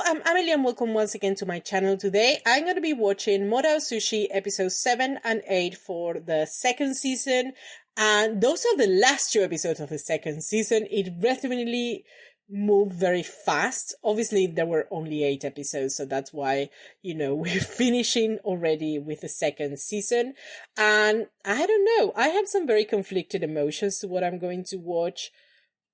I'm Amelie and welcome once again to my channel. Today I'm going to be watching Dao Zu Shi episodes 7 and 8 for the second season. And those are the last two episodes of the second season. It definitely moved very fast. Obviously, there were only 8 episodes, so that's why, we're finishing already with the second season. And I don't know, I have some very conflicted emotions to what I'm going to watch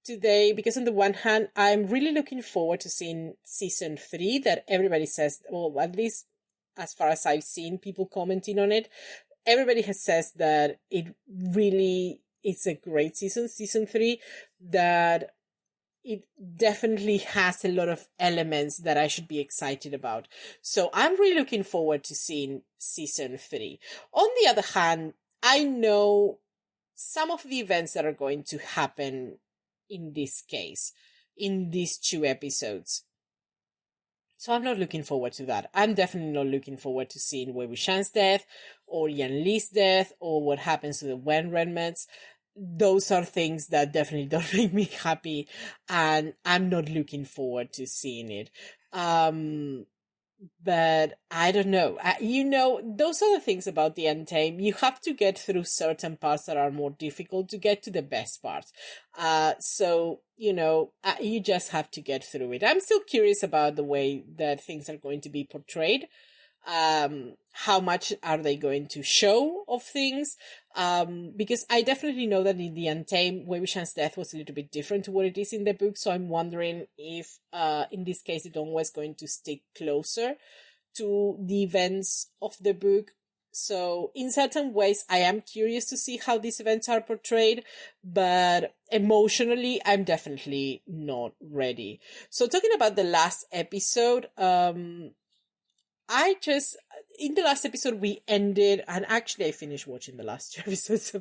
today, because on the one hand, I'm really looking forward to seeing season 3 that everybody says, well, at least as far as I've seen people commenting on it, everybody has says that it really is a great season 3, that it definitely has a lot of elements that I should be excited about. So I'm really looking forward to seeing season 3. On the other hand, I know some of the events that are going to happen in this case, in these 2 episodes. So I'm not looking forward to that. I'm definitely not looking forward to seeing Wei Wuxian's death, or Yan Li's death, or what happens to the Wen Renmets. Those are things that definitely don't make me happy, and I'm not looking forward to seeing it. But I don't know. Those are the things about the Untamed. You have to get through certain parts that are more difficult to get to the best parts. So, you just have to get through it. I'm still curious about the way that things are going to be portrayed. How much are they going to show of things? Because I definitely know that in the Untamed, Wei Wuxian's death was a little bit different to what it is in the book. So I'm wondering if, in this case, the Donghua is going to stick closer to the events of the book. So in certain ways, I am curious to see how these events are portrayed, but emotionally, I'm definitely not ready. So talking about the last episode, in the last episode we ended, and actually I finished watching the last 2 episodes,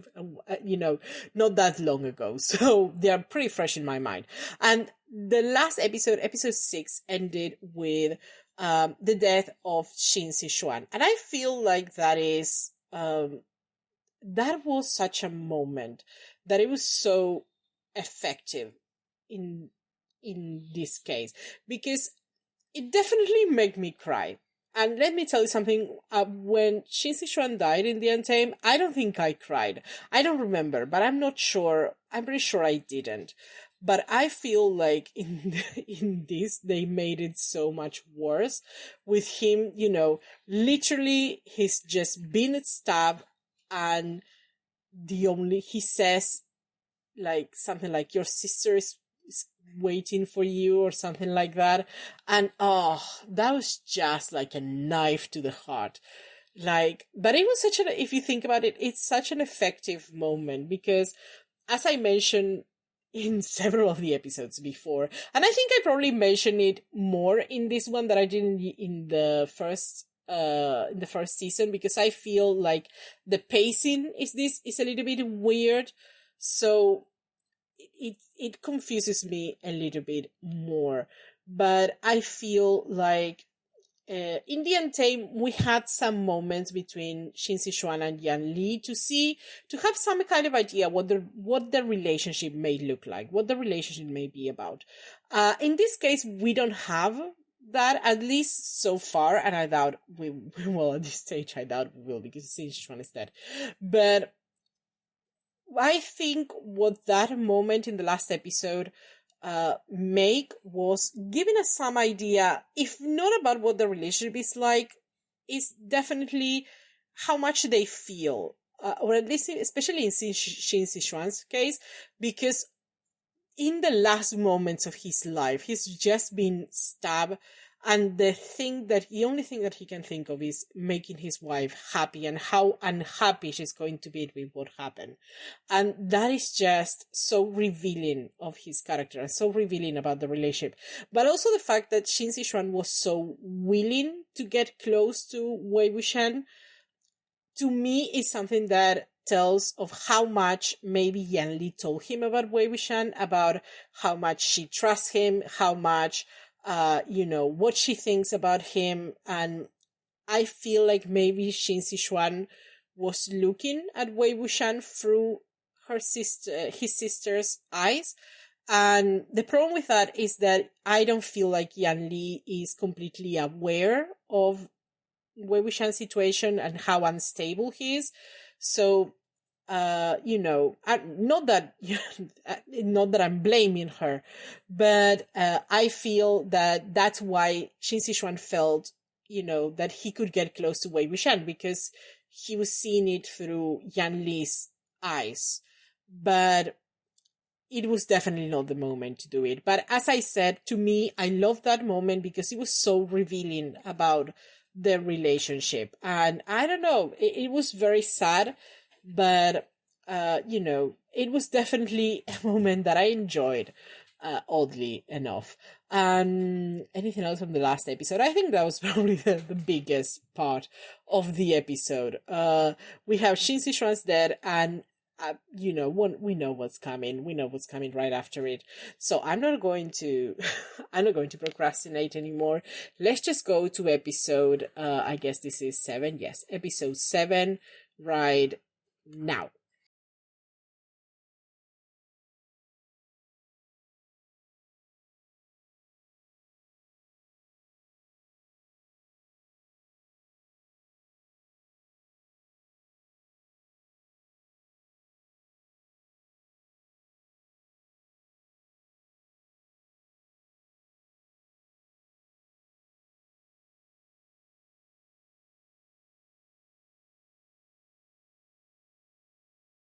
not that long ago, so they are pretty fresh in my mind. And the last episode 6, ended with the death of Xin Sichuan, and I feel like that was such a moment, that it was so effective in this case, because it definitely made me cry. And let me tell you something, when Xin Sichuan died in the Untamed, I don't think I cried. I don't remember, but I'm not sure. I'm pretty sure I didn't. But I feel like in this, they made it so much worse with him, literally he's just been stabbed, and he says like something like, your sister is waiting for you, or something like that. And that was just like a knife to the heart. But it was if you think about it, it's such an effective moment, because as I mentioned in several of the episodes before, and I think I probably mentioned it more in this one than I did in the first season, because I feel like the pacing is a little bit weird, so it confuses me a little bit more. But I feel like in the Untamed, we had some moments between Xin Sichuan and Yan Li to have some kind of idea what the relationship may look like, what the relationship may be about. In this case, we don't have that, at least so far, and I doubt at this stage, I doubt we will, because Xin Sichuan is dead. But I think what that moment in the last episode was giving us some idea, if not about what the relationship is like, is definitely how much they feel, or at least especially in Xin Sichuan's case, because in the last moments of his life, he's just been stabbed, and the only thing that he can think of is making his wife happy, and how unhappy she's going to be with what happened. And that is just so revealing of his character, and so revealing about the relationship. But also the fact that Xin Sichuan was so willing to get close to Wei Wuxian, to me, is something that tells of how much maybe Yan Li told him about Wei Wuxian, about how much she trusts him, how much what she thinks about him. And I feel like maybe Xin Sichuan was looking at Wei Wuxian through his sister's eyes, And the problem with that is that I don't feel like Yan Li is completely aware of Wei Wuxian's situation and how unstable he is. So, not that not that I'm blaming her, but I feel that that's why Xin Sichuan felt, that he could get close to Wei Wuxian, because he was seeing it through Yan Li's eyes. But it was definitely not the moment to do it. But as I said, to me, I loved that moment because it was so revealing about their relationship. And I don't know, it was very sad, but, it was definitely a moment that I enjoyed, oddly enough. And anything else from the last episode? I think that was probably the biggest part of the episode. We have Xin Sichuan's dead, and we know what's coming. We know what's coming right after it. So I'm not going to procrastinate anymore. Let's just go to episode, I guess this is 7. Yes, episode 7 right now.